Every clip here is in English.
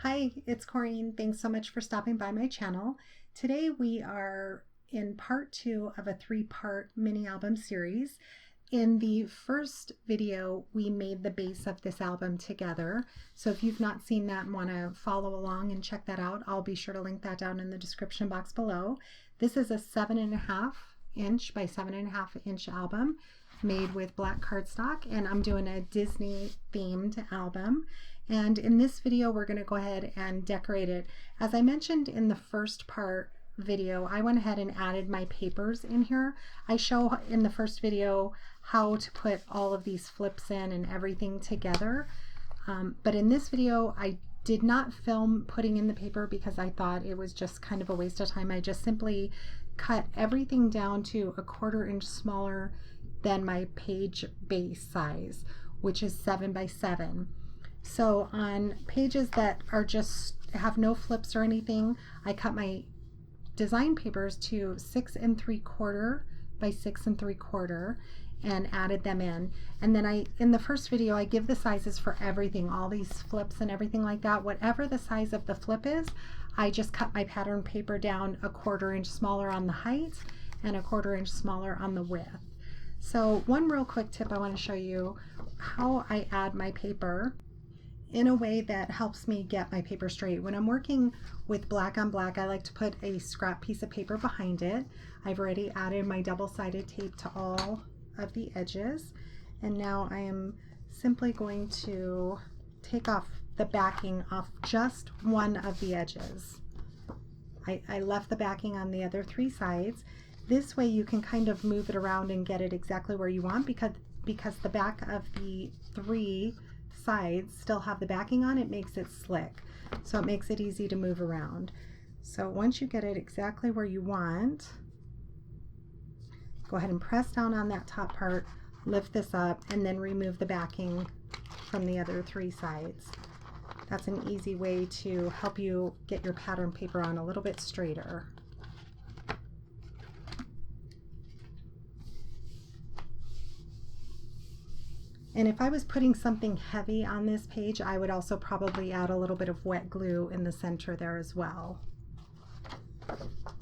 Hi, it's Corrine. Thanks so much for stopping by my channel. Today we are in part 2 of a 3-part mini album series. In the first video, we made the base of this album together. So if you've not seen that and want to follow along and check that out, I'll be sure to link that down in the description box below. This is a 7.5 inch by 7.5 inch album made with black cardstock, and I'm doing a Disney themed album. And in this video, we're going to go ahead and decorate it. As I mentioned in the first part video, I went ahead and added my papers in here. I show in the first video how to put all of these flips in and everything together. But in this video, I did not film putting in the paper because I thought it was just kind of a waste of time. I just simply cut everything down to 1/4 inch smaller than my page base size, which is 7 by 7. So on pages that are just have no flips or anything, I cut my design papers to 6 3/4 by 6 3/4 and added them in. And then in the first video, I give the sizes for everything, all these flips and everything like that. Whatever the size of the flip is, I just cut my pattern paper down 1/4 inch smaller on the height and 1/4 inch smaller on the width. So one real quick tip I want to show you how I add my paper in a way that helps me get my paper straight. When I'm working with black on black, I like to put a scrap piece of paper behind it. I've already added my double-sided tape to all of the edges, and now I am simply going to take off the backing off just one of the edges. I left the backing on the other 3 sides. This way you can kind of move it around and get it exactly where you want, because the back of the 3 sides still have the backing on. It makes it slick, so it makes it easy to move around. So once you get it exactly where you want, go ahead and press down on that top part, lift this up, and then remove the backing from the other 3 sides. That's an easy way to help you get your pattern paper on a little bit straighter. And if I was putting something heavy on this page, I would also probably add a little bit of wet glue in the center there as well.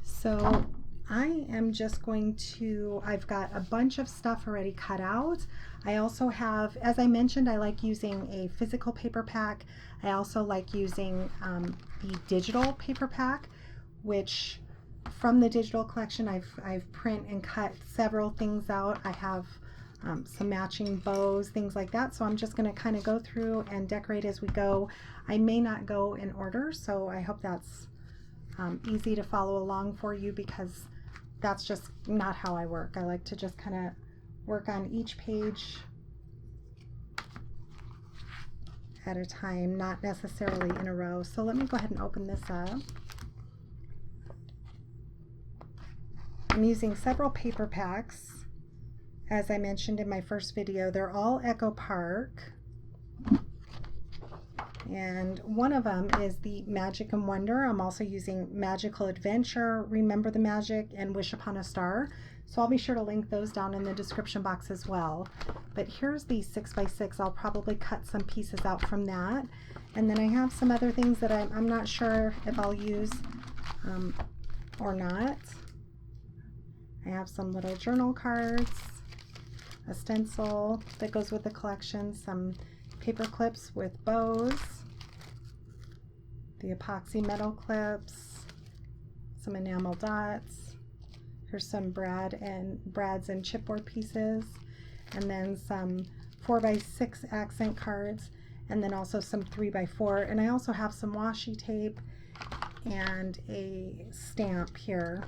So I am just going to, I've got a bunch of stuff already cut out. I also have, as I mentioned, I like using a physical paper pack. I also like using the digital paper pack, which from the digital collection, I've print and cut several things out. I have some matching bows, things like that. So I'm just going to kind of go through and decorate as we go. I may not go in order, so I hope that's easy to follow along for you, because that's just not how I work. I like to just kind of work on each page at a time, not necessarily in a row. So let me go ahead and open this up. I'm using several paper packs. As I mentioned in my first video, they're all Echo Park, and one of them is the Magic and Wonder. I'm also using Magical Adventure, Remember the Magic, and Wish Upon a Star. So I'll be sure to link those down in the description box as well. But here's the 6 by 6. I'll probably cut some pieces out from that. And then I have some other things that I'm not sure if I'll use or not. I have some little journal cards, a stencil that goes with the collection, some paper clips with bows, the epoxy metal clips, some enamel dots. Here's some Brads and chipboard pieces, and then some 4 by 6 accent cards, and then also some 3 by 4. And I also have some washi tape and a stamp here.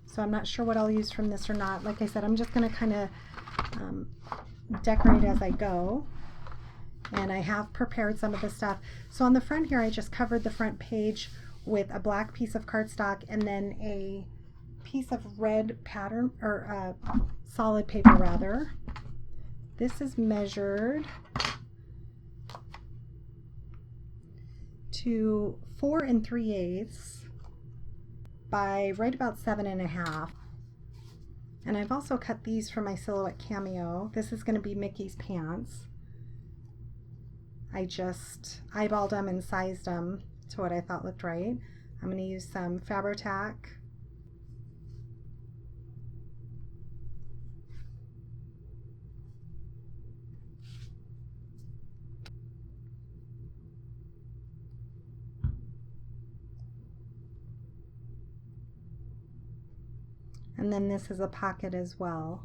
So I'm not sure what I'll use from this or not. Like I said, I'm just going to kind of decorate as I go, and I have prepared some of the stuff. So on the front here, I just covered the front page with a black piece of cardstock and then a piece of red pattern, or solid paper rather. This is measured to 4 3/8 by right about 7.5. And I've also cut these for my silhouette cameo. This is going to be Mickey's pants. I just eyeballed them and sized them to what I thought looked right. I'm going to use some Fabri-Tac. And then this is a pocket as well.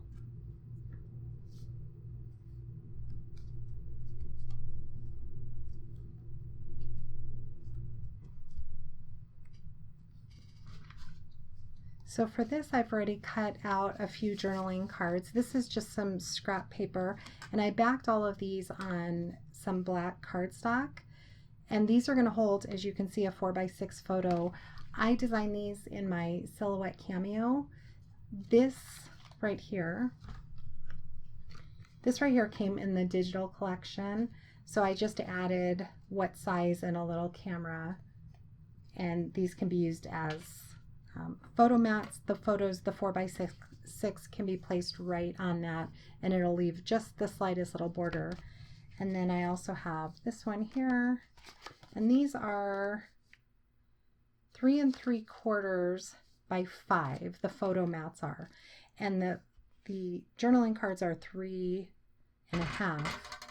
So for this, I've already cut out a few journaling cards. This is just some scrap paper, and I backed all of these on some black cardstock. And these are going to hold, as you can see, a 4x6 photo. I designed these in my Silhouette Cameo. This right here came in the digital collection. So I just added what size and a little camera. And these can be used as photo mats. The photos, the 4x6 can be placed right on that, and it'll leave just the slightest little border. And then I also have this one here, and these are 3 3/4 by 5. The photo mats are, and the journaling cards are 3 1/2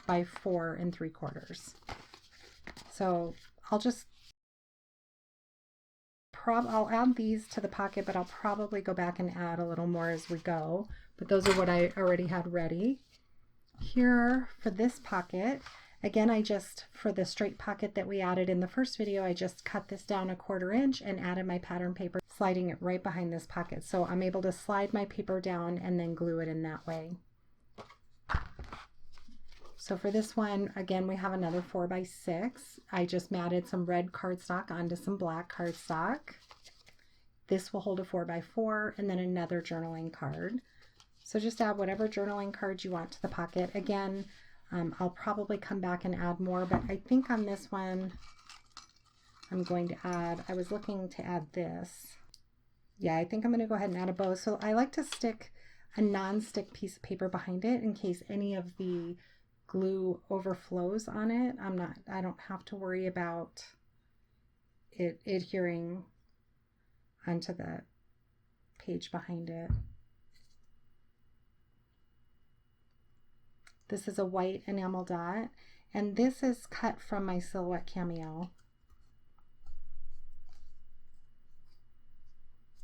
by 4 3/4. So I'll add these to the pocket, but I'll probably go back and add a little more as we go. But those are what I already had ready. Here for this pocket, again, for the straight pocket that we added in the first video, I just cut this down 1/4 inch and added my pattern paper, sliding it right behind this pocket. So I'm able to slide my paper down and then glue it in that way. So for this one, again, we have another 4x6. I just matted some red cardstock onto some black cardstock. This will hold a 4x4, and then another journaling card. So just add whatever journaling card you want to the pocket. Again, I'll probably come back and add more, but I think on this one, I'm going to add, I was looking to add this. Yeah, I think I'm going to go ahead and add a bow. So I like to stick a non-stick piece of paper behind it in case any of the glue overflows on it. I don't have to worry about it adhering onto the page behind it. This is a white enamel dot, and this is cut from my Silhouette Cameo.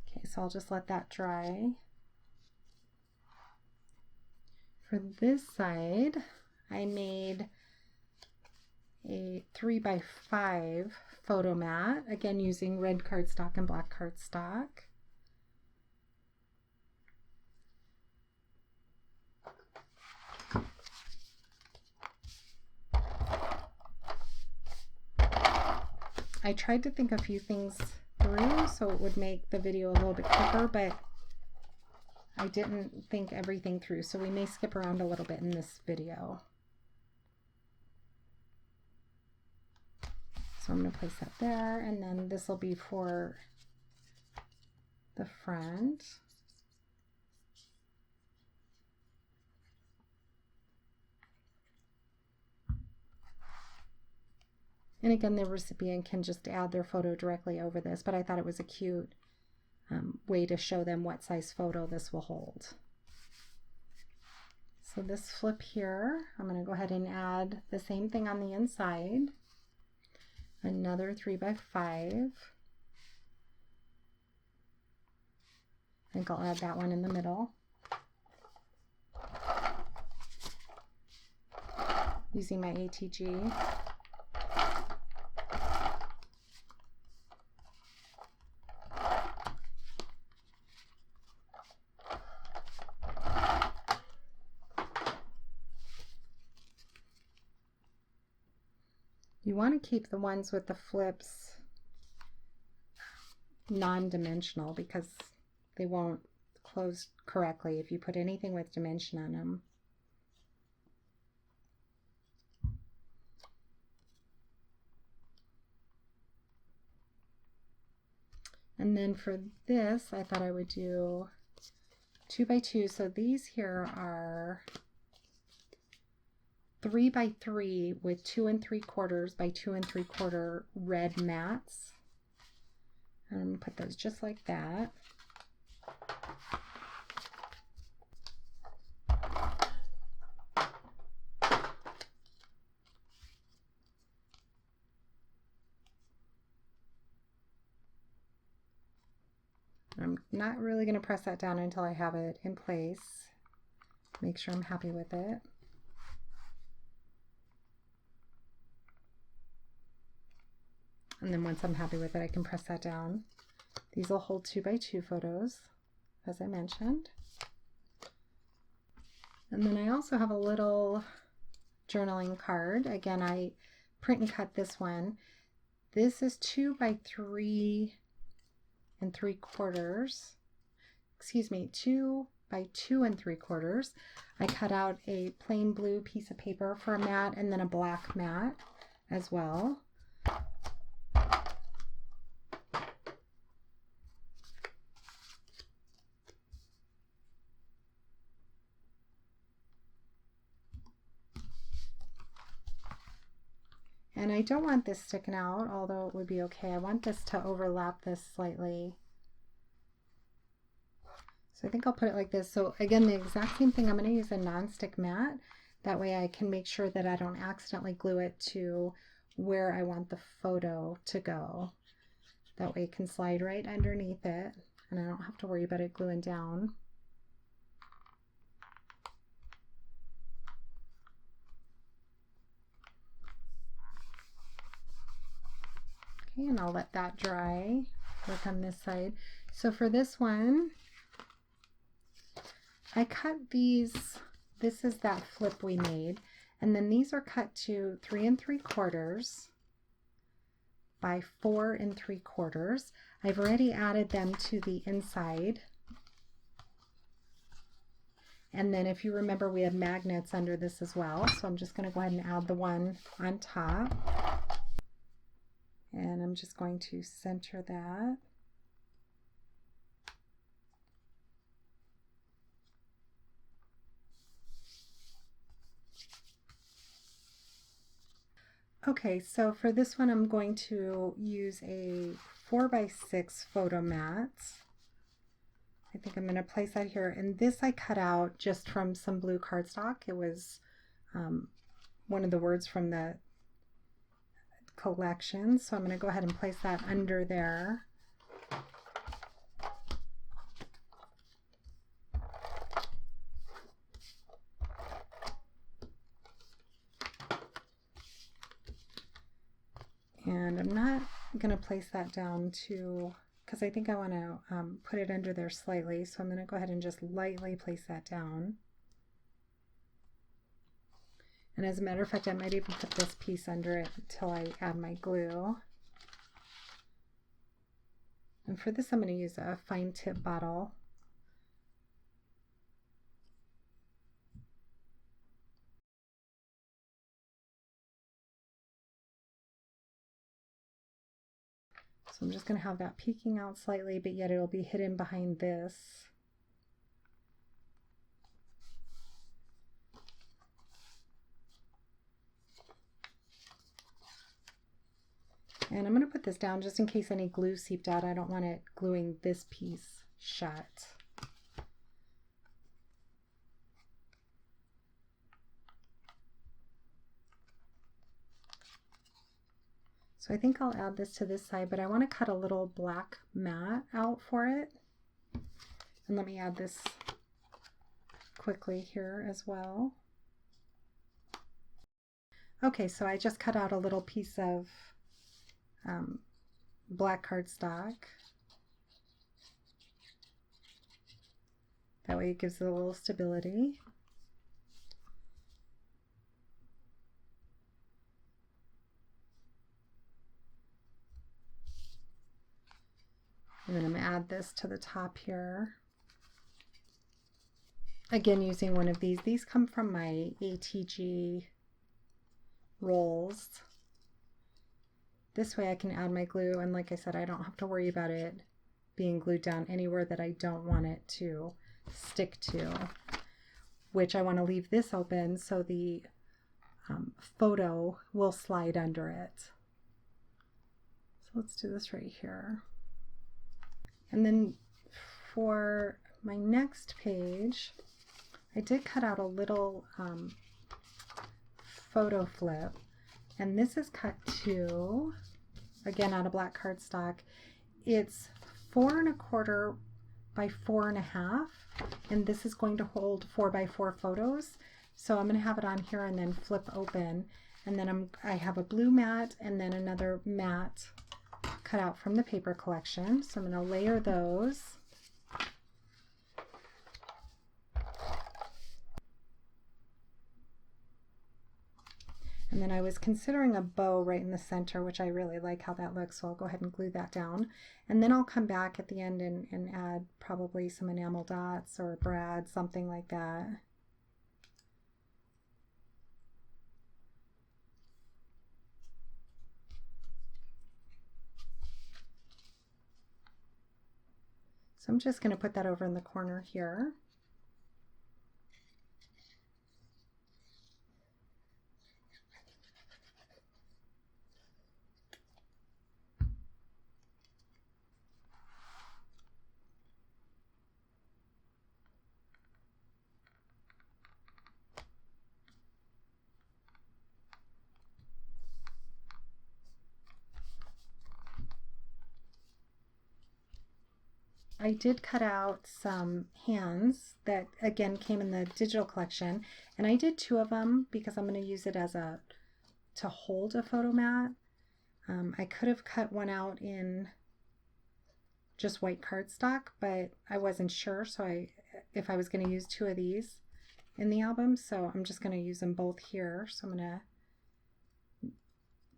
Okay, so I'll just let that dry. For this side, I made a 3x5 photo mat, again using red cardstock and black cardstock. I tried to think a few things through so it would make the video a little bit quicker, but I didn't think everything through, so we may skip around a little bit in this video. So I'm going to place that there, and then this will be for the front. And again, the recipient can just add their photo directly over this, but I thought it was a cute way to show them what size photo this will hold. So this flip here, I'm going to go ahead and add the same thing on the inside. Another 3x5. I think I'll add that one in the middle. Using my ATG. You want to keep the ones with the flips non-dimensional because they won't close correctly if you put anything with dimension on them. And then for this, I thought I would do 2x2. So these here are 3 by 3 with 2 3/4 by 2 3/4 red mats. And I'm going to put those just like that. I'm not really going to press that down until I have it in place. Make sure I'm happy with it. And then once I'm happy with it, I can press that down. These will hold 2 by 2 photos, as I mentioned. And then I also have a little journaling card. Again, I print and cut this one. This is 2 by 3 3/4. Excuse me, 2 by 2 3/4. I cut out a plain blue piece of paper for a mat and then a black mat as well. And I don't want this sticking out, although it would be okay. I want this to overlap this slightly. So I think I'll put it like this. So again, the exact same thing. I'm going to use a non-stick mat. That way I can make sure that I don't accidentally glue it to where I want the photo to go. That way it can slide right underneath it, and I don't have to worry about it gluing down. Okay, and I'll let that dry. Work on this side. So for this one, I cut these. This is that flip we made, and then these are cut to 3 3/4 by 4 3/4. I've already added them to the inside. And then if you remember, we have magnets under this as well. So I'm just going to go ahead and add the one on top. And I'm just going to center that. Okay, so for this one I'm going to use a 4 by 6 photo mat. I think I'm going to place that here. And this I cut out just from some blue cardstock. It was one of the words from the collection. So I'm going to go ahead and place that under there. And I'm not going to place that down too, because I think I want to put it under there slightly. So I'm going to go ahead and just lightly place that down. And as a matter of fact, I might even put this piece under it until I add my glue. And for this, I'm going to use a fine tip bottle. So I'm just going to have that peeking out slightly, but yet it'll be hidden behind this. And I'm going to put this down just in case any glue seeped out. I don't want it gluing this piece shut. So I think I'll add this to this side, but I want to cut a little black mat out for it. And let me add this quickly here as well. Okay, so I just cut out a little piece of black cardstock. That way it gives it a little stability. And then I'm going to add this to the top here. Again, using one of these. These come from my ATG rolls. This way I can add my glue, and like I said, I don't have to worry about it being glued down anywhere that I don't want it to stick to, which I want to leave this open so the photo will slide under it. So let's do this right here. And then for my next page, I did cut out a little photo flip, and this is cut to, again, out of black cardstock. It's 4 1/4 by 4 1/2, and this is going to hold 4 by 4 photos. So I'm going to have it on here and then flip open, and then I have a blue mat and then another mat cut out from the paper collection. So I'm going to layer those. And then I was considering a bow right in the center, which I really like how that looks, so I'll go ahead and glue that down. And then I'll come back at the end and add probably some enamel dots or a brad, something like that. So I'm just going to put that over in the corner here. I did cut out some hands that again came in the digital collection, and I did 2 of them because I'm going to use it as to hold a photo mat. I could have cut one out in just white cardstock, but I wasn't sure if I was going to use 2 of these in the album, so I'm just going to use them both here. So I'm going to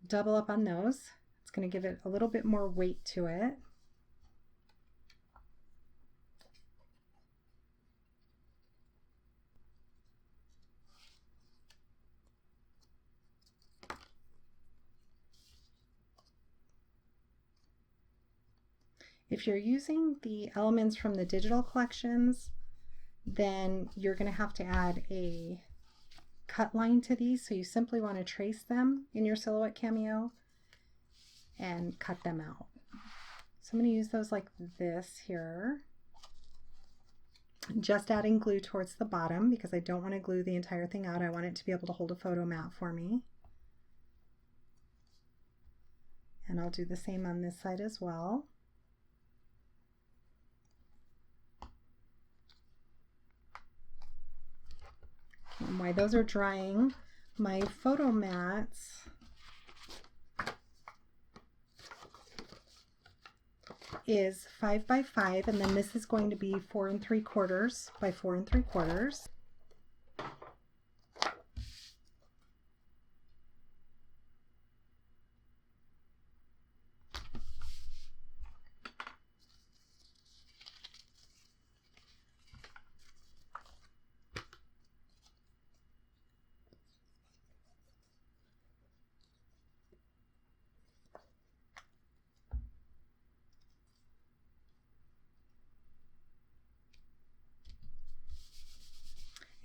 double up on those. It's going to give it a little bit more weight to it. If you're using the elements from the digital collections, then you're going to have to add a cut line to these. So you simply want to trace them in your Silhouette Cameo and cut them out. So I'm going to use those like this here. Just adding glue towards the bottom because I don't want to glue the entire thing out. I want it to be able to hold a photo mat for me. And I'll do the same on this side as well. And while those are drying, my photo mats is 5 by 5, and then this is going to be 4 3/4 by 4 3/4.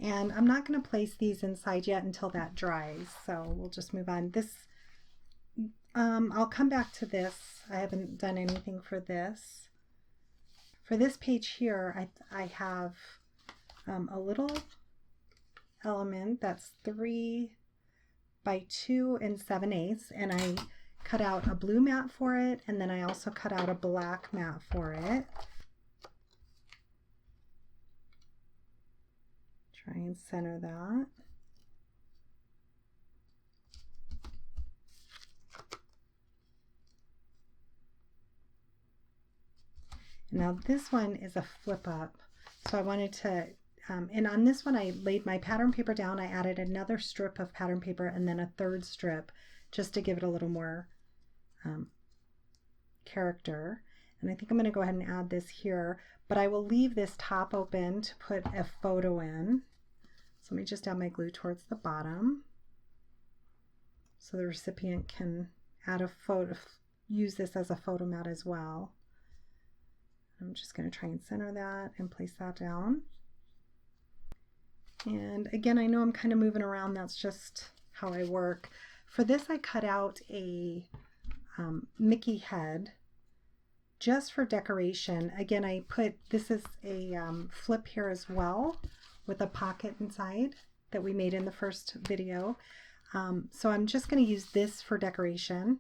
And I'm not going to place these inside yet until that dries, so we'll just move on. This, I'll come back to this. I haven't done anything for this. For this page here, I have a little element that's 3 by 2 7/8, and I cut out a blue mat for it, and then I also cut out a black mat for it. Try and center that. Now this one is a flip up, so I wanted to, and on this one I laid my pattern paper down. I added another strip of pattern paper and then a third strip just to give it a little more character. And I think I'm going to go ahead and add this here, but I will leave this top open to put a photo in. So let me just add my glue towards the bottom so the recipient can add a photo, use this as a photo mat as well. I'm just going to try and center that and place that down. And again, I know I'm kind of moving around. That's just how I work. For this, I cut out a Mickey head just for decoration. Again, I put, this is a flip here as well with a pocket inside that we made in the first video. So I'm just going to use this for decoration.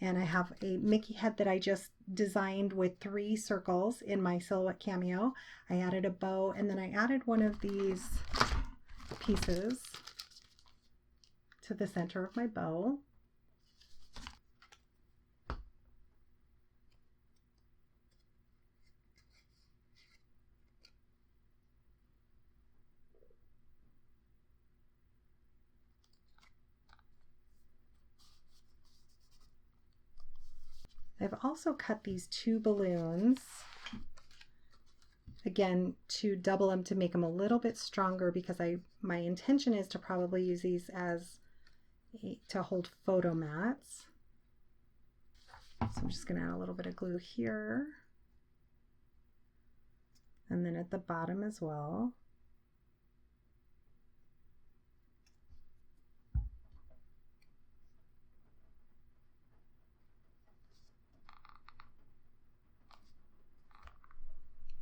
And I have a Mickey head that I just designed with 3 circles in my Silhouette Cameo. I added a bow, and then I added one of these pieces to the center of my bow. I've also cut these 2 balloons, again, to double them to make them a little bit stronger, because my intention is to probably use these as to hold photo mats. So I'm just going to add a little bit of glue here, and then at the bottom as well.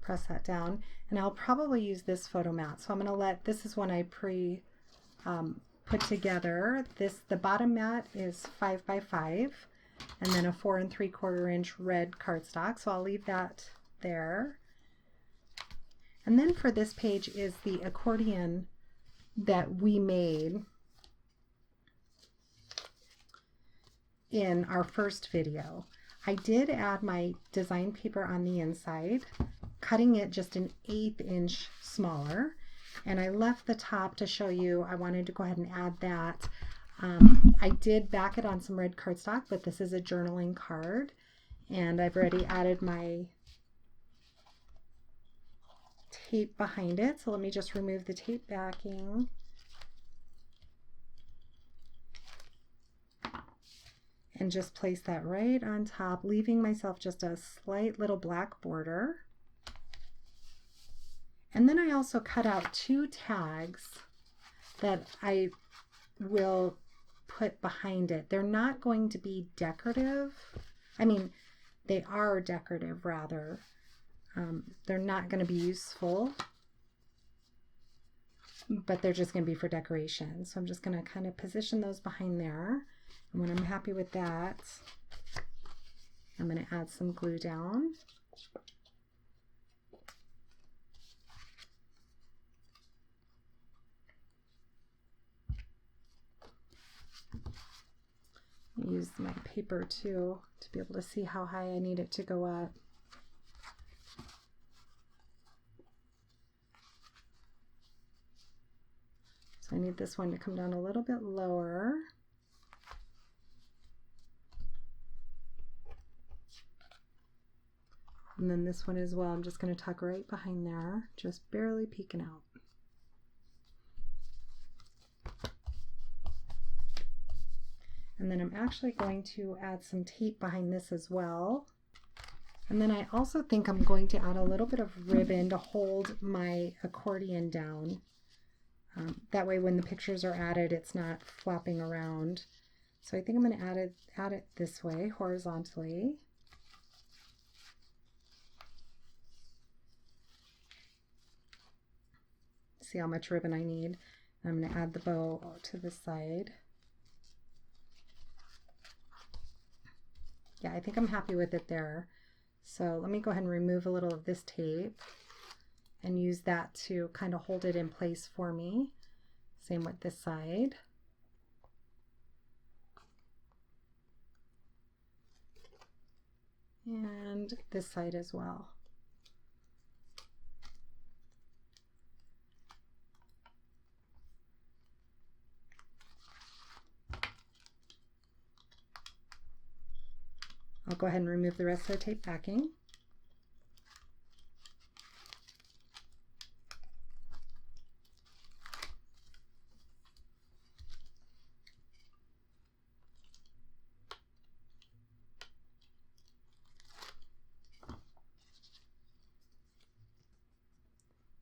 Press that down, and I'll probably use this photo mat. So I'm going to let, this is one I put together. The bottom mat is 5 by 5, and then a 4 3/4 inch red cardstock. So I'll leave that there. And then for this page is the accordion that we made in our first video. I did add my design paper on the inside, cutting it just an 1/8 inch smaller, and I left the top to show you. I wanted to go ahead and add that. I did back it on some red cardstock, but this is a journaling card, and I've already added my tape behind it. So let me just remove the tape backing. And just place that right on top, leaving myself just a slight little black border. And then I also cut out 2 tags that I will put behind it. They're not going to be decorative. I mean, they are decorative rather. They're not going to be useful, but they're just going to be for decoration. So I'm just going to kind of position those behind there. And when I'm happy with that, I'm going to add some glue down. Use my paper too to be able to see how high I need it to go up. So I need this one to come down a little bit lower. And then this one as well, I'm just going to tuck right behind there, just barely peeking out. And then I'm actually going to add some tape behind this as well. And then I also think I'm going to add a little bit of ribbon to hold my accordion down. That way when the pictures are added, it's not flopping around. So I think I'm going to add it this way, horizontally. See how much ribbon I need. And I'm going to add the bow to the side. Yeah, I think I'm happy with it there. So let me go ahead and remove a little of this tape and use that to kind of hold it in place for me. Same with this side. And this side as well. I'll go ahead and remove the rest of the tape backing.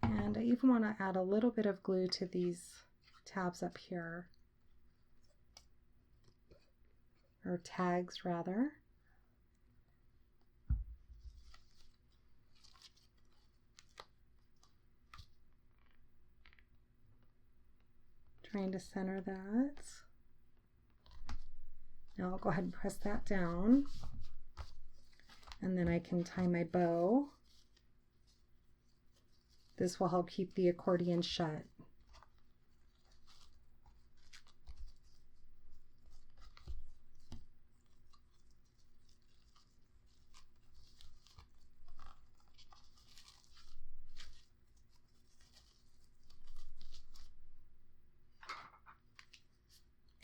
And I even want to add a little bit of glue to these tabs up here. or tags rather. Trying to center that. Now I'll go ahead and press that down, and then I can tie my bow. This will help keep the accordion shut.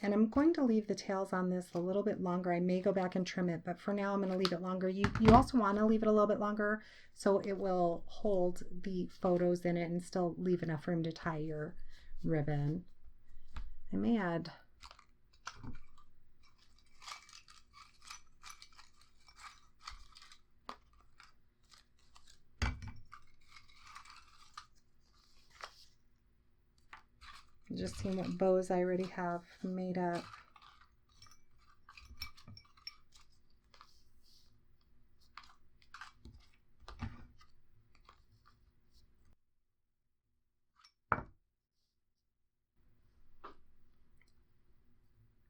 And I'm going to leave the tails on this a little bit longer. I may go back and trim it, but for now I'm going to leave it longer. You also want to leave it a little bit longer so it will hold the photos in it and still leave enough room to tie your ribbon. I may add just seeing what bows I already have made up.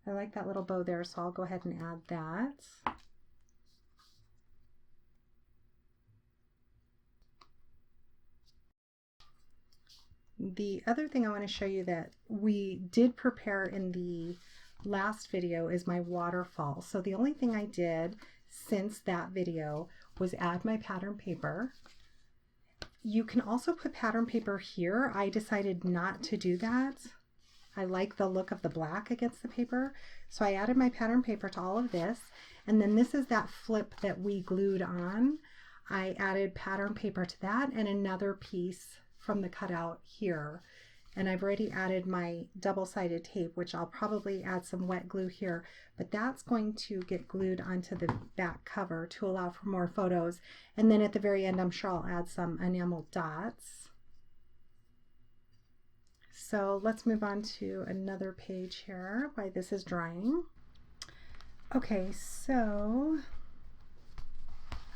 I like that little bow there, so I'll go ahead and add that. The other thing I want to show you that we did prepare in the last video is my waterfall. So the only thing I did since that video was add my pattern paper. You can also put pattern paper here. I decided not to do that. I like the look of the black against the paper. So I added my pattern paper to all of this. And then this is that flip that we glued on. I added pattern paper to that and another piece from the cutout here. And I've already added my double-sided tape, which I'll probably add some wet glue here, but that's going to get glued onto the back cover to allow for more photos. And then at the very end, I'm sure I'll add some enamel dots. So let's move on to another page here while this is drying. Okay, so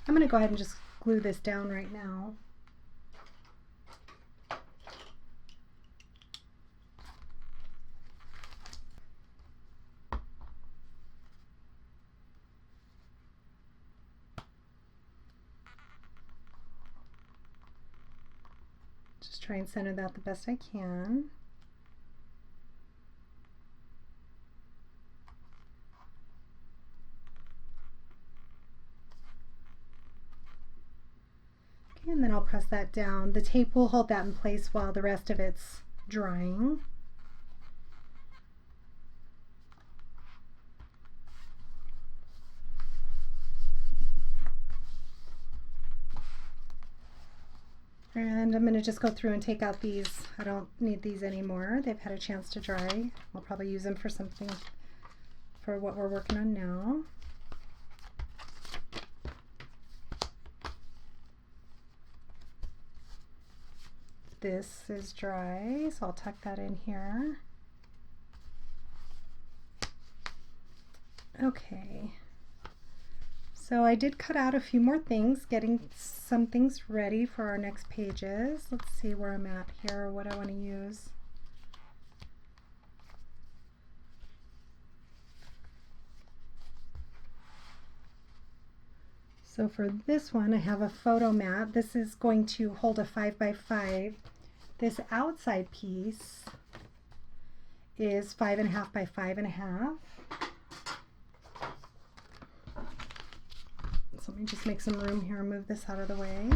I'm going to go ahead and just glue this down right now. Just try and center that the best I can. Okay, and then I'll press that down. The tape will hold that in place while the rest of it's drying. And I'm going to just go through and take out these. I don't need these anymore. They've had a chance to dry. I'll probably use them for something for what we're working on now. This is dry, so I'll tuck that in here. Okay. So I did cut out a few more things, getting some things ready for our next pages. Let's see where I'm at here, what I want to use. So for this one, I have a photo mat. This is going to hold a 5x5. This outside piece is 5.5 by 5.5. So let me just make some room here and move this out of the way.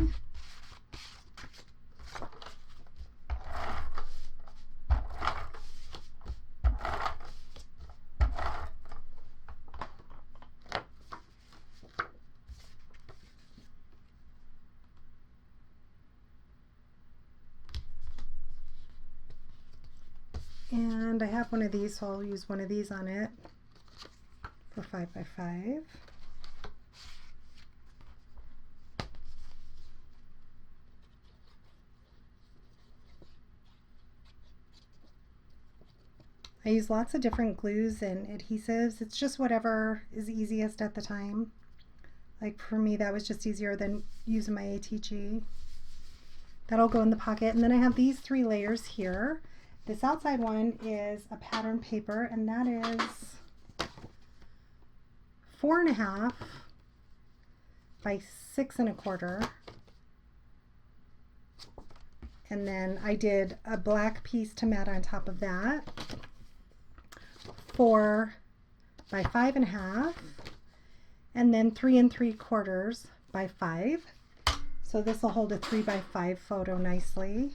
And I have one of these, so I'll use one of these on it for 5x5. I use lots of different glues and adhesives. It's just whatever is easiest at the time. Like for me, that was just easier than using my ATG. That'll go in the pocket. And then I have these 3 layers here. This outside one is a pattern paper, and that is 4.5 by 6 1/4. And then I did a black piece to mat on top of that. 4 by 5 1/2. And then 3 3/4 by 5. So this will hold a 3 by 5 photo nicely.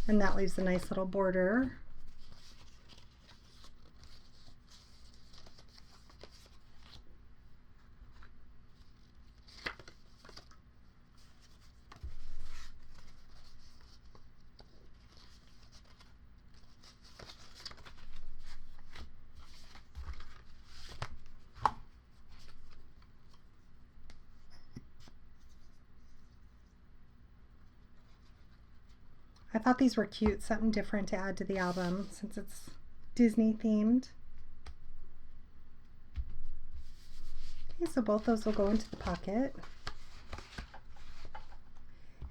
And that leaves a nice little border. I thought these were cute, something different to add to the album since it's Disney themed. Okay, so both those will go into the pocket.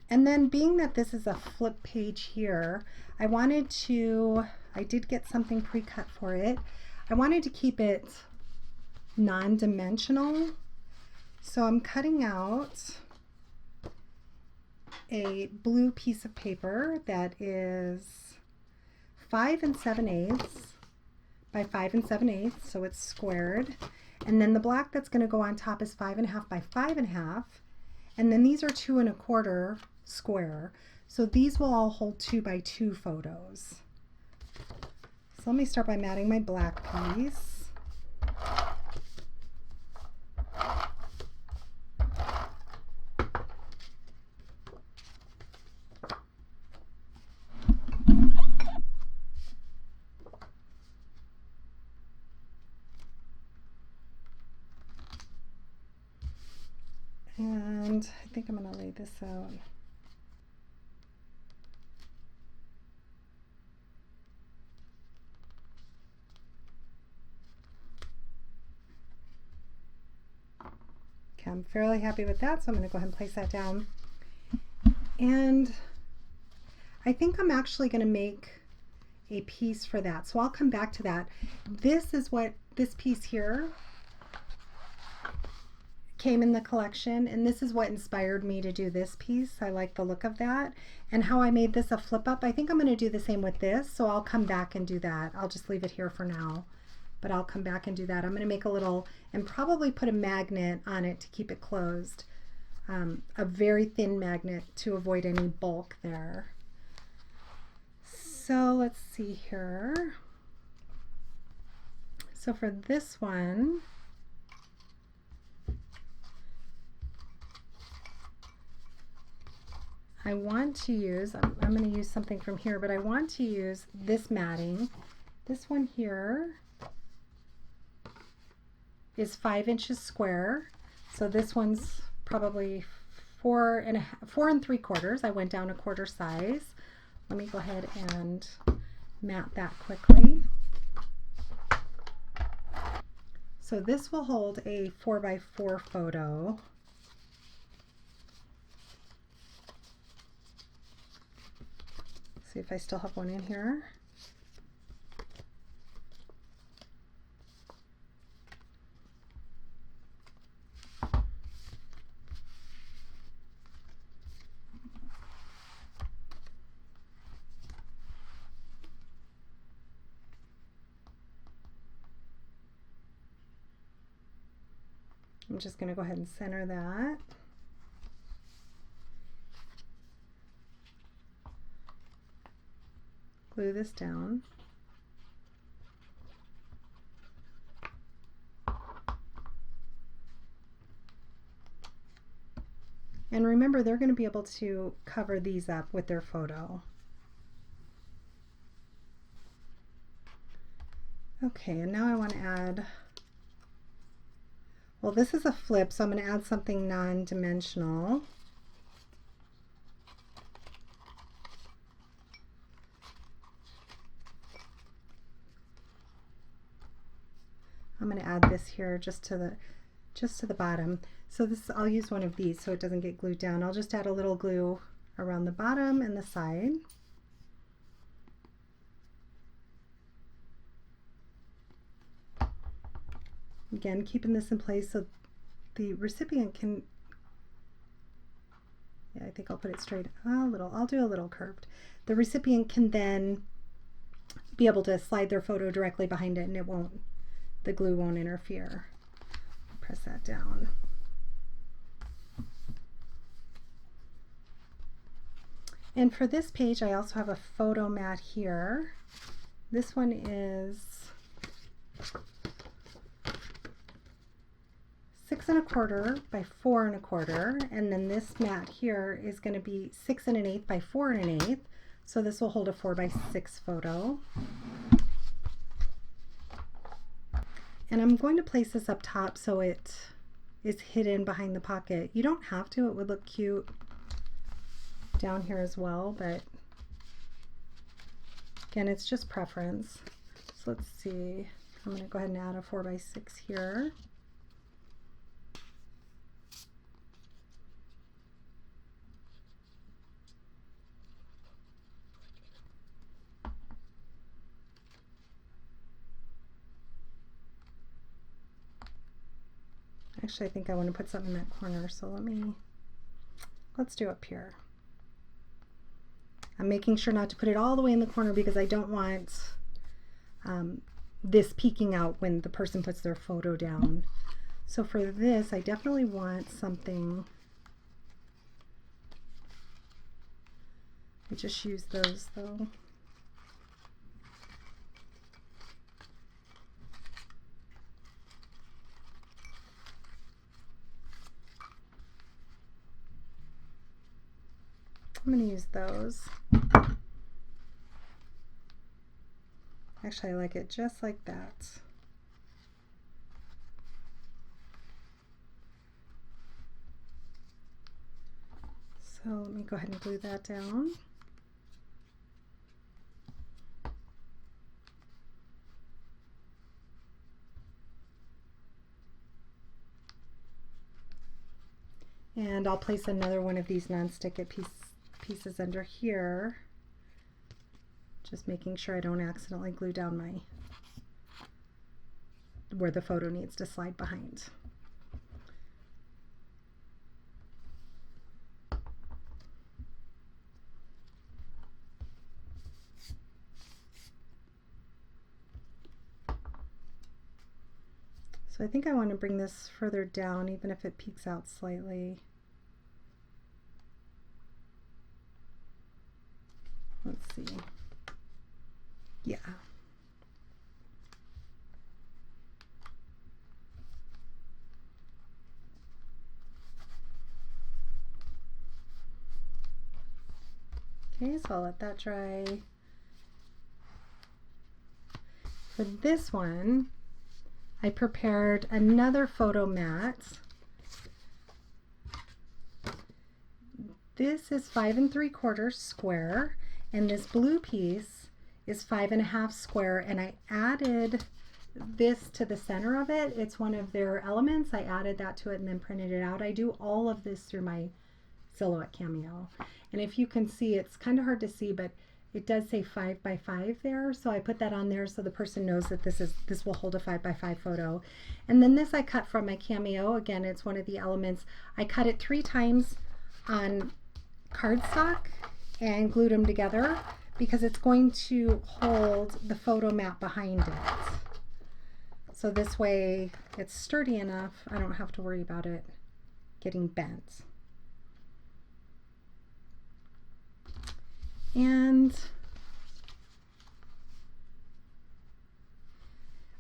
And then being that this is a flip page here, I did get something pre-cut for it. I wanted to keep it non-dimensional. So I'm cutting out a blue piece of paper that is 5 7/8 by 5 7/8, so it's squared. And then the black that's going to go on top is 5 1/2 by 5 1/2. And then these are 2 1/4 square. So these will all hold 2 by 2 photos. So let me start by matting my black piece. And I think I'm going to lay this out. Okay, I'm fairly happy with that, so I'm going to go ahead and place that down. And I think I'm actually going to make a piece for that, so I'll come back to that. This is what this piece here came in the collection, and this is what inspired me to do this piece. I like the look of that and how I made this a flip up. I think I'm going to do the same with this, so I'll come back and do that. I'll just leave it here for now, but I'll come back and do that. I'm going to make a little and probably put a magnet on it to keep it closed, a very thin magnet to avoid any bulk there. So let's see here. So for this one, I want to use, I'm going to use something from here, but I want to use this matting. This one here is 5 inches square. So this one's probably 4 3/4. I went down a quarter size. Let me go ahead and mat that quickly. So this will hold a 4 by 4 photo. See if I still have one in here. I'm just going to go ahead and center that. Glue this down. And remember, they're going to be able to cover these up with their photo. Okay, and now I want to add, well, this is a flip, so I'm going to add something non-dimensional. I'm going to add this here just to the bottom. So this, I'll use one of these so it doesn't get glued down. I'll just add a little glue around the bottom and the side. Again, keeping this in place so the recipient can, yeah, I think I'll put it straight I'll do a little curved. The recipient can then be able to slide their photo directly behind it and the glue won't interfere. Press that down. And for this page, I also have a photo mat here. This one is 6 1/4 by 4 1/4, and then this mat here is going to be 6 1/8 by 4 1/8. So this will hold a 4 by 6 photo. And I'm going to place this up top so it is hidden behind the pocket. You don't have to, it would look cute down here as well, but again, it's just preference. So let's see, I'm going to go ahead and add a 4 by 6 here. Actually, I think I want to put something in that corner, so let's do up here. I'm making sure not to put it all the way in the corner because I don't want this peeking out when the person puts their photo down. So for this, I definitely want something, I just use those though. I'm going to use those. Actually, I like it just like that. So let me go ahead and glue that down. And I'll place another one of these non-stick pieces under here, just making sure I don't accidentally glue down where the photo needs to slide behind. So I think I want to bring this further down even if it peeks out slightly. Let's see. Yeah. Okay, so I'll let that dry. For this one, I prepared another photo mat. This is 5 3/4 square. And this blue piece is 5 1/2 square, and I added this to the center of it. It's one of their elements. I added that to it and then printed it out. I do all of this through my Silhouette Cameo. And if you can see, it's kind of hard to see, but it does say 5 by 5 there. So I put that on there so the person knows that this will hold a 5 by 5 photo. And then this I cut from my Cameo. Again, it's one of the elements. I cut it 3 times on cardstock and glued them together because it's going to hold the photo mat behind it. So this way it's sturdy enough, I don't have to worry about it getting bent. And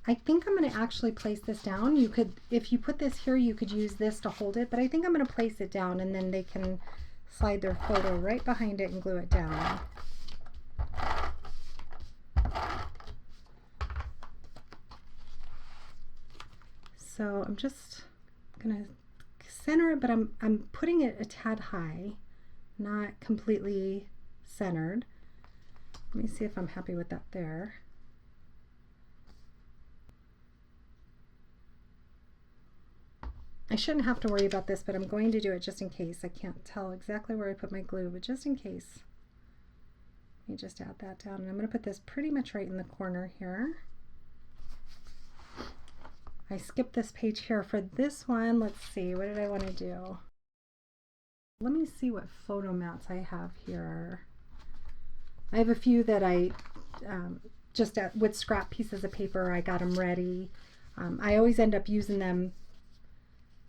I think I'm going to actually place this down. You could, if you put this here, you could use this to hold it, but I think I'm going to place it down and then they can slide their photo right behind it and glue it down. So I'm just gonna center it, but I'm putting it a tad high, not completely centered. Let me see if I'm happy with that there. I shouldn't have to worry about this, but I'm going to do it just in case. I can't tell exactly where I put my glue, but just in case. Let me just add that down. And I'm going to put this pretty much right in the corner here. I skipped this page here. For this one, let's see, what did I want to do? Let me see what photo mats I have here. I have a few that I just with scrap pieces of paper, I got them ready. I always end up using them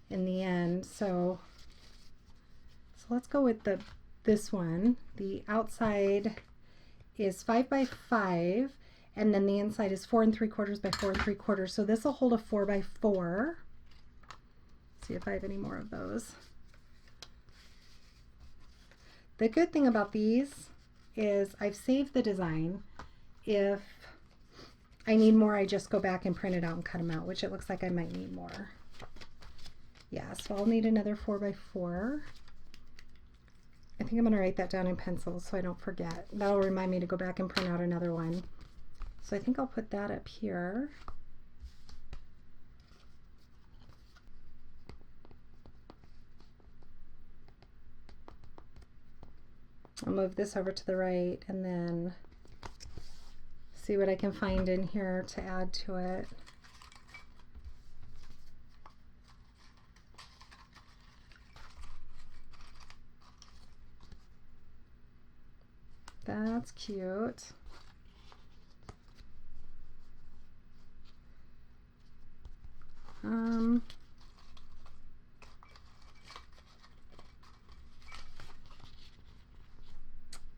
in the end. So let's go with this one. The outside is 5 by 5, and then the inside is 4 3/4 by 4 3/4. So this will hold a 4 by 4. See if I have any more of those. The good thing about these is I've saved the design. If I need more, I just go back and print it out and cut them out, which it looks like I might need more. Yeah, so I'll need another 4 by 4. I think I'm going to write that down in pencil so I don't forget. That'll remind me to go back and print out another one. So I think I'll put that up here. I'll move this over to the right and then see what I can find in here to add to it. That's cute.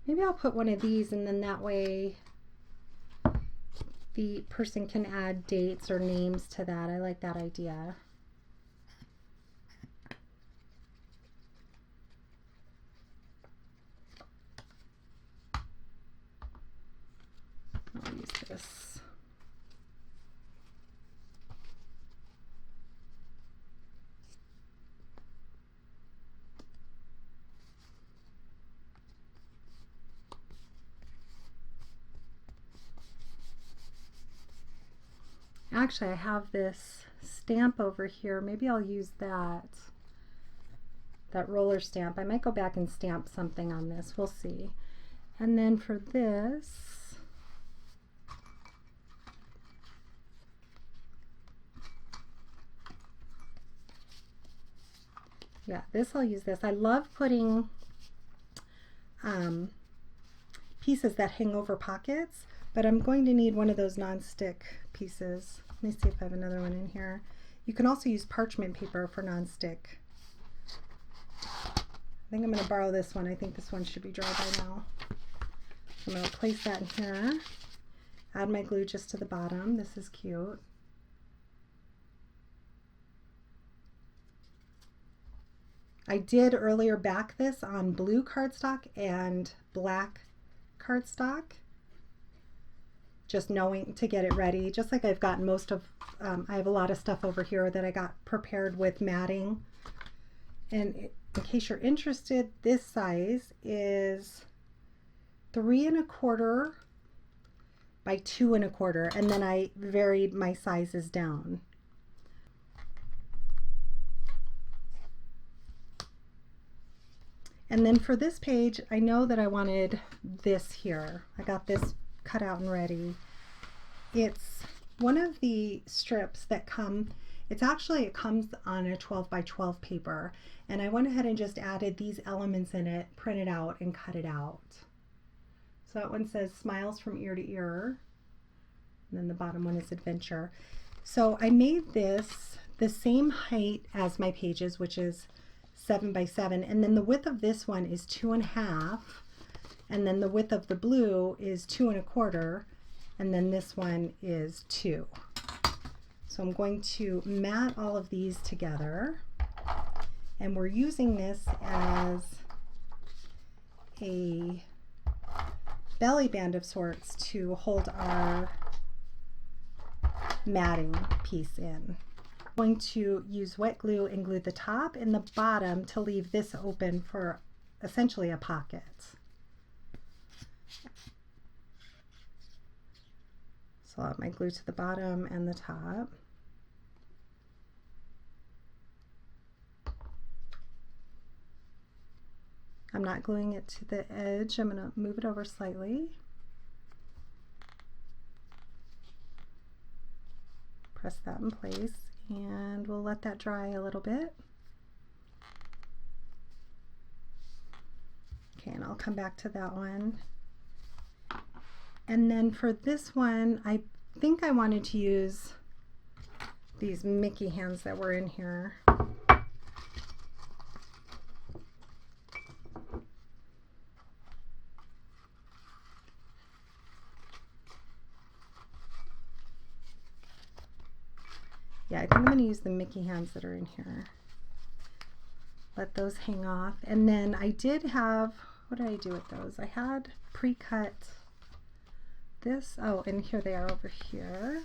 Maybe I'll put one of these, and then that way the person can add dates or names to that. I like that idea. I'll use this. Actually, I have this stamp over here. Maybe I'll use that roller stamp. I might go back and stamp something on this. We'll see. And then for this, yeah, this I'll use this. I love putting pieces that hang over pockets, but I'm going to need one of those non-stick pieces. Let me see if I have another one in here. You can also use parchment paper for non-stick. I think I'm going to borrow this one. I think this one should be dry by now. I'm going to place that in here. Add my glue just to the bottom. This is cute. I did earlier back this on blue cardstock and black cardstock, just knowing to get it ready, just like I've gotten most of, I have a lot of stuff over here that I got prepared with matting. And in case you're interested, this size is 3 1/4 by 2 1/4, and then I varied my sizes down. And then for this page, I know that I wanted this here. I got this cut out and ready. It's one of the strips that come, it comes on a 12 by 12 paper, and I went ahead and just added these elements in it, printed out, and cut it out. So that one says Smiles from Ear to Ear, and then the bottom one is Adventure. So I made this the same height as my pages, which is 7 by 7, and then the width of this one is 2 1/2, and then the width of the blue is 2 1/4, and then this one is 2. So I'm going to mat all of these together, and we're using this as a belly band of sorts to hold our matting piece in. I'm going to use wet glue and glue the top and the bottom to leave this open for essentially a pocket. So I'll add my glue to the bottom and the top. I'm not gluing it to the edge. I'm going to move it over slightly. Press that in place, and we'll let that dry a little bit. Okay, and I'll come back to that one. And then for this one, I think I wanted to use these Mickey hands that were in here. Yeah, I think I'm going to use the Mickey hands that are in here. Let those hang off. And then I did have, what did I do with those? I had pre-cut this. Oh, and here they are over here.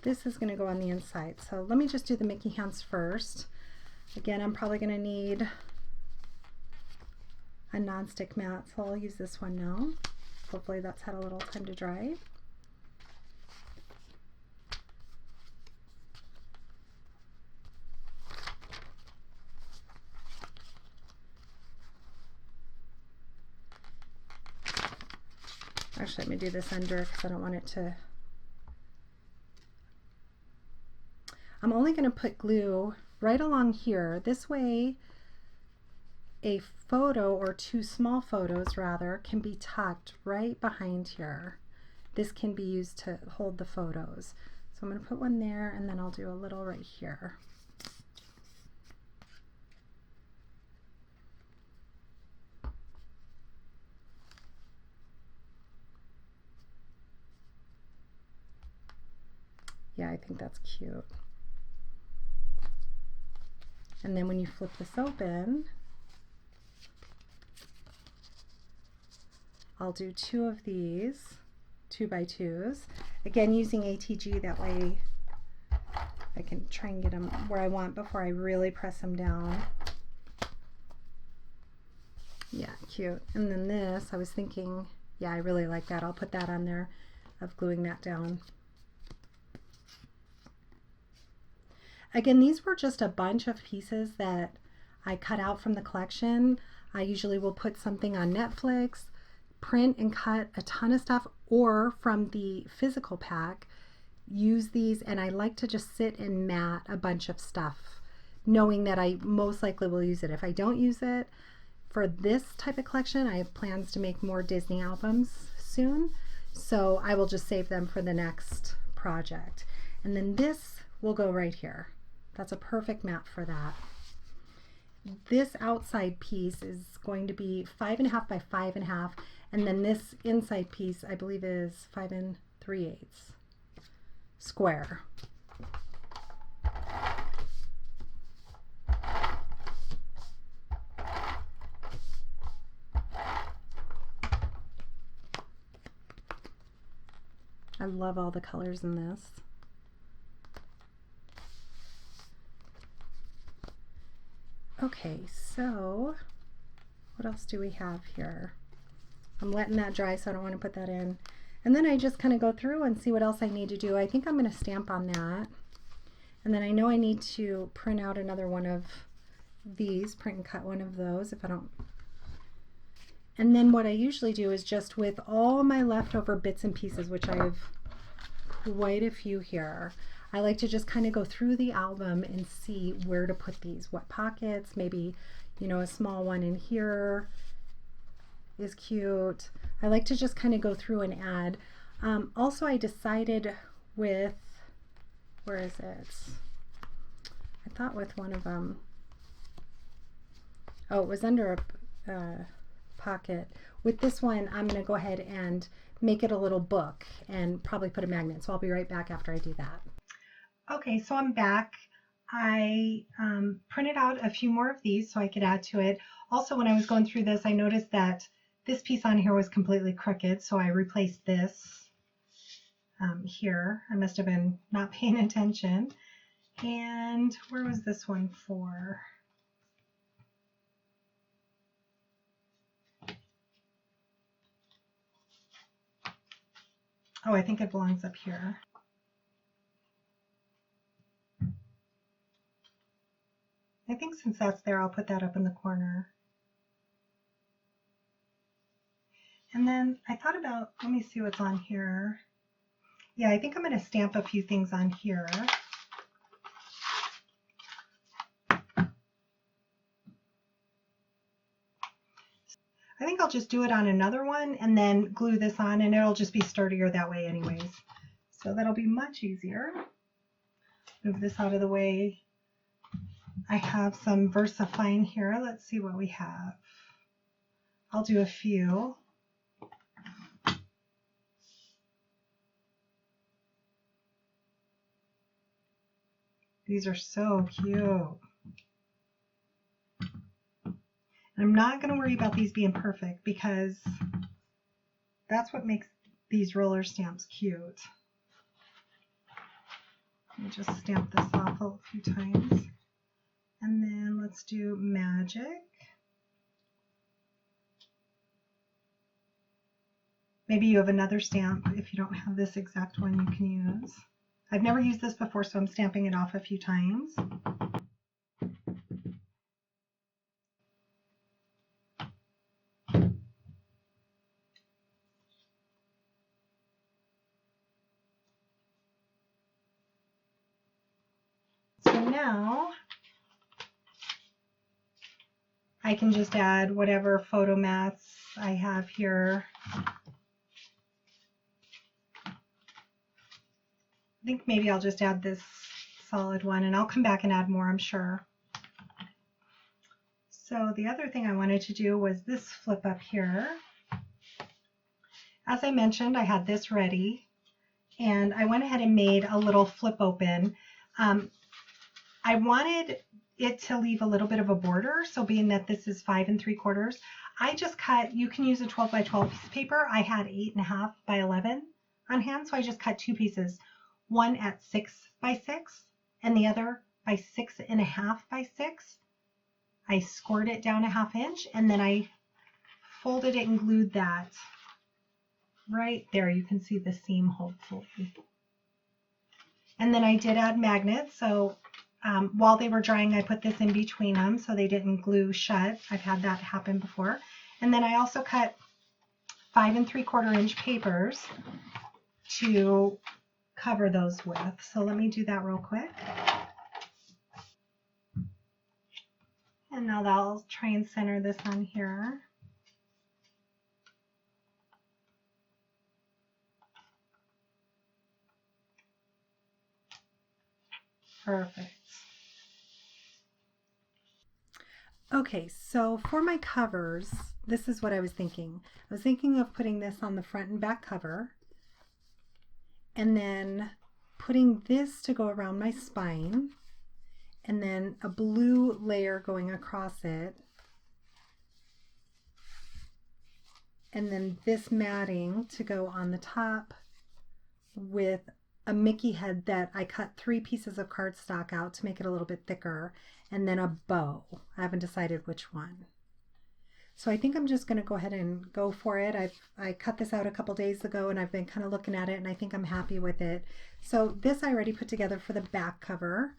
This is going to go on the inside. So let me just do the Mickey hands first. Again, I'm probably going to need a nonstick mat, so I'll use this one now. Hopefully that's had a little time to dry. Actually, let me do this under because I don't want it to... I'm only going to put glue right along here. This way a photo, or two small photos rather, can be tucked right behind here. This can be used to hold the photos. So I'm going to put one there, and then I'll do a little right here. Yeah, I think that's cute. And then when you flip this open, I'll do two of these 2x2s. Again, using ATG, that way I can try and get them where I want before I really press them down. Yeah, cute. And then this, I was thinking, yeah, I really like that. I'll put that on there, of gluing that down. Again, these were just a bunch of pieces that I cut out from the collection. I usually will put something on Netflix, print and cut a ton of stuff, or from the physical pack, use these, and I like to just sit and mat a bunch of stuff, knowing that I most likely will use it. If I don't use it for this type of collection, I have plans to make more Disney albums soon, so I will just save them for the next project. And then this will go right here. That's a perfect mat for that. This outside piece is going to be 5.5 by 5.5, and then this inside piece I believe is 5 3/8 square. I love all the colors in this. Okay, so what else do we have here? I'm letting that dry, so I don't want to put that in. And then I just kind of go through and see what else I need to do. I think I'm going to stamp on that. And then I know I need to print out another one of these, print and cut one of those if I don't. And then what I usually do is just with all my leftover bits and pieces, which I have quite a few here, I like to just kind of go through the album and see where to put these, what pockets, maybe, you know, a small one in here is cute. I like to just kind of go through and add. Also, I decided with, where is it? I thought with one of them, oh, it was under a pocket. With this one, I'm going to go ahead and make it a little book and probably put a magnet. So I'll be right back after I do that. Okay, so I'm back. I printed out a few more of these so I could add to it. Also, when I was going through this, I noticed that this piece on here was completely crooked, so I replaced this here. I must have been not paying attention. And where was this one for? Oh, I think it belongs up here. I think since that's there, I'll put that up in the corner. And then I thought about, let me see what's on here. Yeah, I think I'm going to stamp a few things on here. I think I'll just do it on another one and then glue this on, and it'll just be sturdier that way anyways. So that'll be much easier. Move this out of the way. I have some VersaFine here. Let's see what we have. I'll do a few. These are so cute. And I'm not going to worry about these being perfect because that's what makes these roller stamps cute. Let me just stamp this off a few times. And then let's do Magic. Maybe you have another stamp. If you don't have this exact one, you can use. I've never used this before, so I'm stamping it off a few times. So now I can just add whatever photo mats I have here. I think maybe I'll just add this solid one, and I'll come back and add more, I'm sure. So the other thing I wanted to do was this flip up here. As I mentioned, I had this ready, and I went ahead and made a little flip open. I wanted it to leave a little bit of a border, so being that this is 5 3/4, I just cut, you can use a 12 by 12 piece of paper. I had 8.5 by 11 on hand, so I just cut two pieces, one at 6 by 6 and the other by 6.5 by 6. I scored it down a 1/2 inch, and then I folded it and glued that right there. You can see the seam, hopefully. And then I did add magnets, so while they were drying, I put this in between them so they didn't glue shut. I've had that happen before. And then I also cut 5 3/4 inch papers to cover those with. So let me do that real quick. And now I'll try and center this on here. Perfect. Okay, so for my covers, this is what I was thinking. I was thinking of putting this on the front and back cover, and then putting this to go around my spine, and then a blue layer going across it, and then this matting to go on the top with a Mickey head that I cut 3 pieces of cardstock out to make it a little bit thicker, and then a bow. I haven't decided which one. So I think I'm just going to go ahead and go for it. I cut this out a couple days ago, and I've been kind of looking at it, and I think I'm happy with it. So this I already put together for the back cover.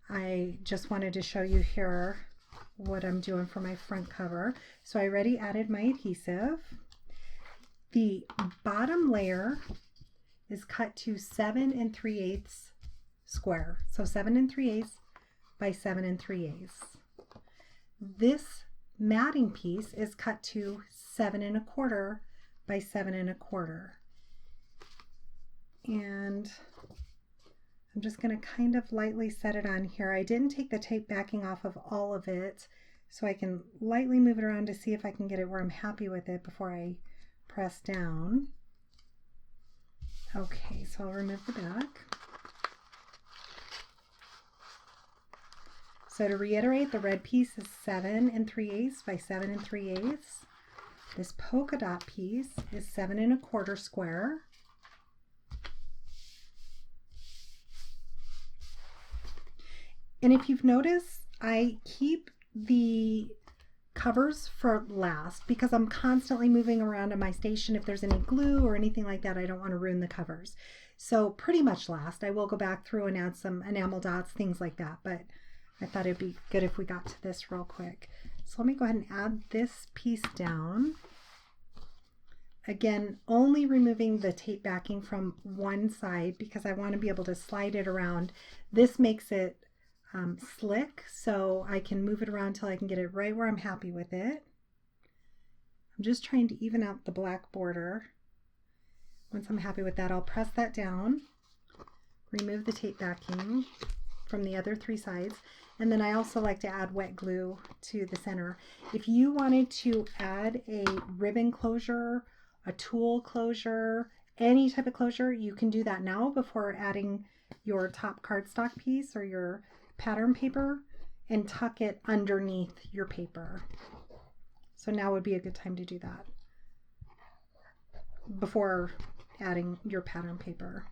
I just wanted to show you here what I'm doing for my front cover. So I already added my adhesive. The bottom layer is cut to 7 3/8 square. So 7 3/8 by 7 3/8. This matting piece is cut to 7 1/4 by 7 1/4. And I'm just going to kind of lightly set it on here. I didn't take the tape backing off of all of it, so I can lightly move it around to see if I can get it where I'm happy with it before I press down. Okay, so I'll remove the back. So to reiterate, the red piece is 7 3/8 by 7 3/8. This polka dot piece is 7 1/4 square. And if you've noticed, I keep the covers for last because I'm constantly moving around on my station. If there's any glue or anything like that, I don't want to ruin the covers. So pretty much last. I will go back through and add some enamel dots, things like that, but I thought it'd be good if we got to this real quick. So let me go ahead and add this piece down. Again, only removing the tape backing from one side because I want to be able to slide it around. This makes it slick, so I can move it around till I can get it right where I'm happy with it. I'm just trying to even out the black border. Once I'm happy with that, I'll press that down, remove the tape backing from the other three sides, and then I also like to add wet glue to the center. If you wanted to add a ribbon closure, a tulle closure, any type of closure, you can do that now before adding your top cardstock piece or your pattern paper, and tuck it underneath your paper. So now would be a good time to do that before adding your pattern paper.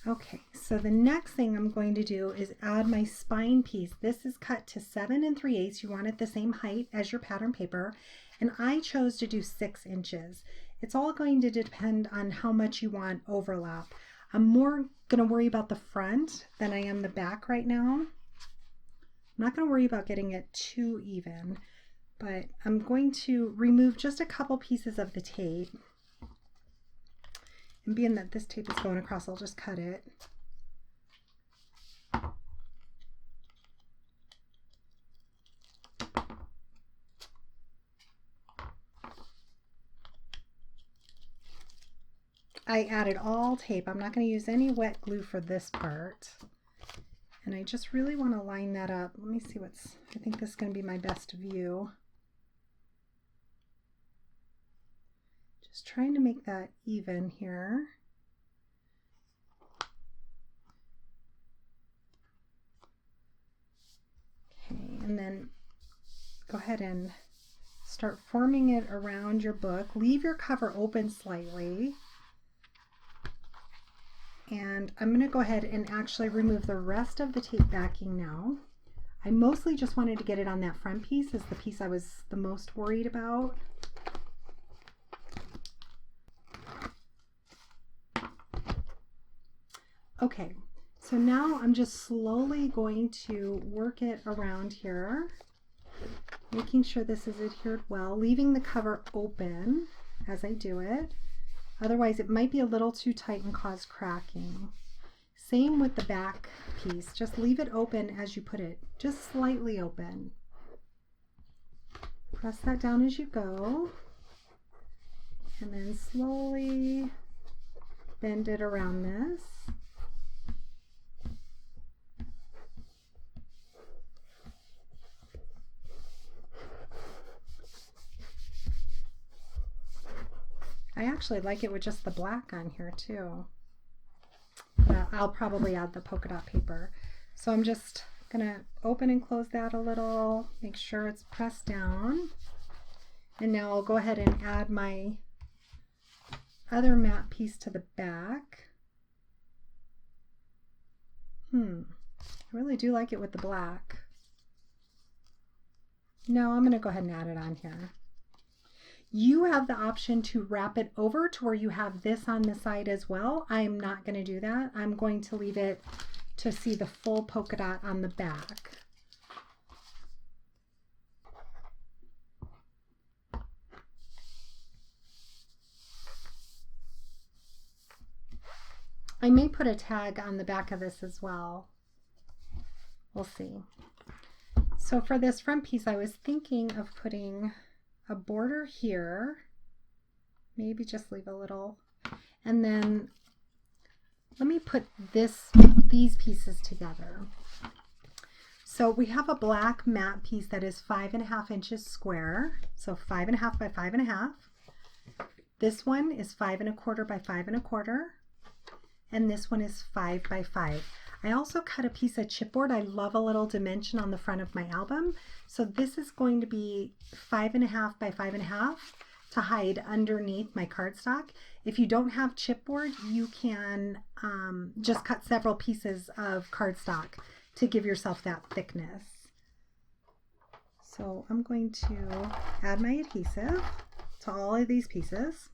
Okay, so the next thing I'm going to do is add my spine piece. This is cut to 7 3/8. You want it the same height as your pattern paper, and I chose to do 6 inches. It's all going to depend on how much you want overlap. I'm more going to worry about the front than I am the back right now. I'm not going to worry about getting it too even, but I'm going to remove just a couple pieces of the tape. And being that this tape is going across, I'll just cut it. I added all tape. I'm not going to use any wet glue for this part. And I just really want to line that up. Let me see I think this is going to be my best view. Just trying to make that even here. Okay, and then go ahead and start forming it around your book. Leave your cover open slightly. And I'm going to go ahead and actually remove the rest of the tape backing now. I mostly just wanted to get it on that front piece, is the piece I was the most worried about. Okay, so now I'm just slowly going to work it around here, making sure this is adhered well, leaving the cover open as I do it. Otherwise it might be a little too tight and cause cracking. Same with the back piece. Just leave it open as you put it, just slightly open. Press that down as you go, and then slowly bend it around this. I actually like it with just the black on here too. I'll probably add the polka dot paper. So I'm just gonna open and close that a little, make sure it's pressed down. And now I'll go ahead and add my other matte piece to the back. I really do like it with the black. No, I'm gonna go ahead and add it on here. You have the option to wrap it over to where you have this on the side as well. I'm not going to do that. I'm going to leave it to see the full polka dot on the back. I may put a tag on the back of this as well. We'll see. So for this front piece, I was thinking of putting a border here, maybe just leave a little, and then let me put these pieces together. So we have a black matte piece that is 5.5 inches square, so 5.5 by 5.5. This one is 5 1/4 by 5 1/4, and this one is 5 by 5. I also cut a piece of chipboard. I love a little dimension on the front of my album. So this is going to be 5.5 by 5.5 to hide underneath my cardstock. If you don't have chipboard, you can just cut several pieces of cardstock to give yourself that thickness. So I'm going to add my adhesive to all of these pieces.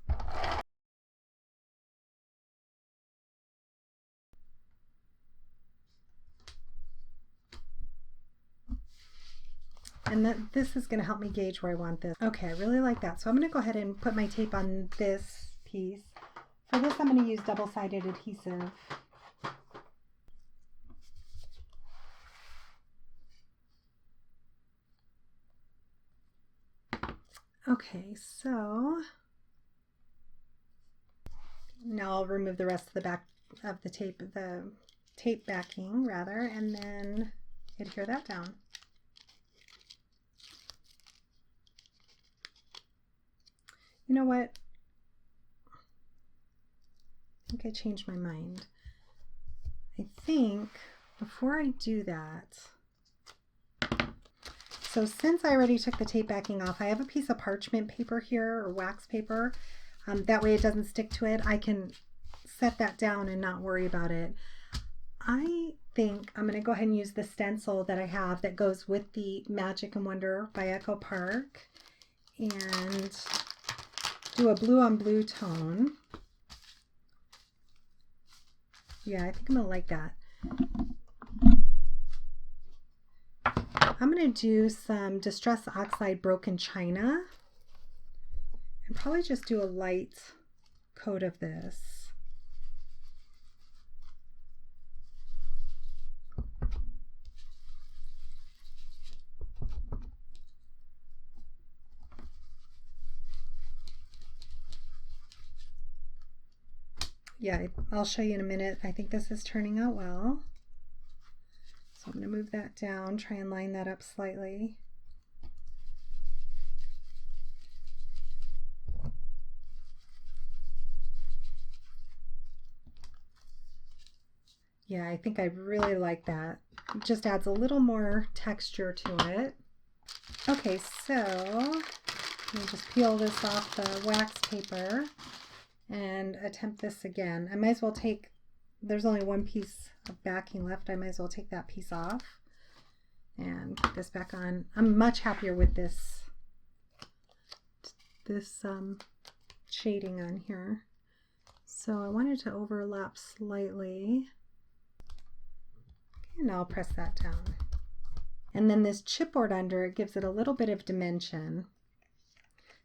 And this is going to help me gauge where I want this. Okay, I really like that. So I'm going to go ahead and put my tape on this piece. For this, I'm going to use double-sided adhesive. Okay, so now I'll remove the rest of the back of the tape backing rather, and then adhere that down. You know what? I think I changed my mind. I think before I do that, so since I already took the tape backing off, I have a piece of parchment paper here, or wax paper. That way it doesn't stick to it. I can set that down and not worry about it. I think I'm going to go ahead and use the stencil that I have that goes with the Magic and Wonder by Echo Park and do a blue on blue tone. Yeah, I think I'm going to like that. I'm going to do some Distress Oxide Broken China and probably just do a light coat of this. Yeah, I'll show you in a minute. I think this is turning out well. So I'm going to move that down, try and line that up slightly. Yeah, I think I really like that. It just adds a little more texture to it. Okay, so let me just peel this off the wax paper and attempt this again. I might as well take, there's only one piece of backing left, I might as well take that piece off and put this back on. I'm much happier with this shading on here. So I wanted to overlap slightly. And I'll press that down. And then this chipboard under it gives it a little bit of dimension.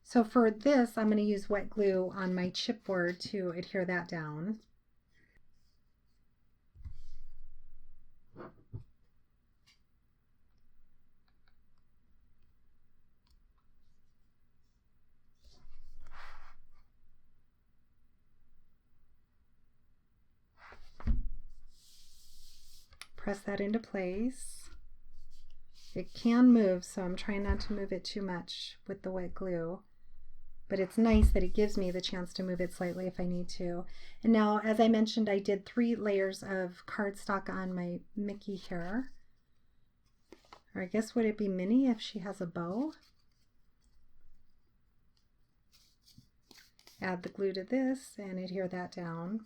So for this, I'm going to use wet glue on my chipboard to adhere that down. Press that into place. It can move, so I'm trying not to move it too much with the wet glue. But it's nice that it gives me the chance to move it slightly if I need to. And now, as I mentioned, I did 3 layers of cardstock on my Mickey here. Or I guess would it be Minnie if she has a bow? Add the glue to this and adhere that down.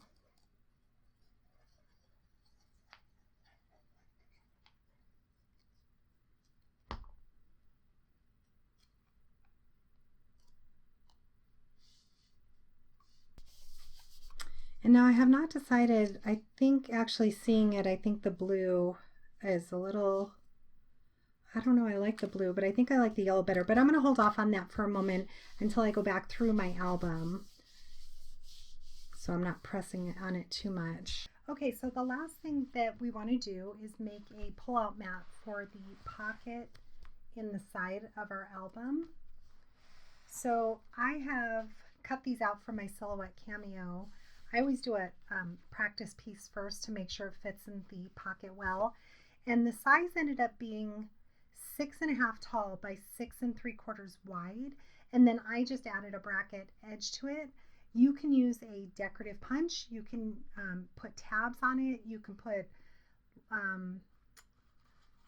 And now I have not decided, I think actually seeing it, I think the blue is a little, I don't know, I like the blue, but I think I like the yellow better. But I'm going to hold off on that for a moment until I go back through my album. So I'm not pressing on it too much. Okay, so the last thing that we want to do is make a pull-out mat for the pocket in the side of our album. So I have cut these out from my Silhouette Cameo. I always do a practice piece first to make sure it fits in the pocket well. And the size ended up being 6.5 tall by 6 3/4 wide. And then I just added a bracket edge to it. You can use a decorative punch. You can put tabs on it. You can put,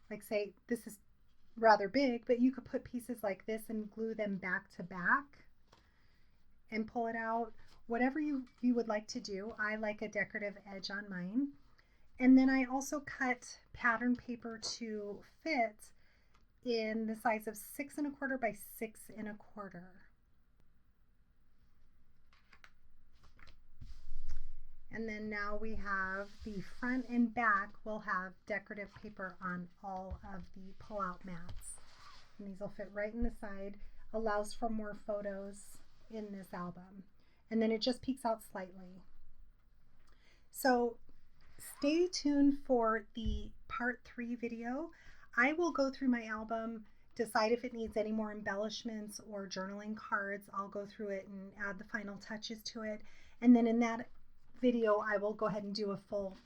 like say, this is rather big, but you could put pieces like this and glue them back to back and pull it out. Whatever you would like to do. I like a decorative edge on mine. And then I also cut pattern paper to fit in the size of 6 1/4 by 6 1/4. And then now we have the front and back will have decorative paper on all of the pull-out mats. and these will fit right in the side, allows for more photos in this album. And then it just peeks out slightly. So stay tuned for the part 3 video. I will go through my album, decide if it needs any more embellishments or journaling cards. I'll go through it and add the final touches to it. And then in that video, I will go ahead and do a full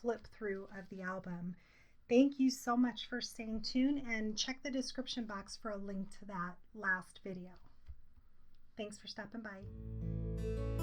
flip through of the album. Thank you so much for staying tuned, and check the description box for a link to that last video. Thanks for stopping by.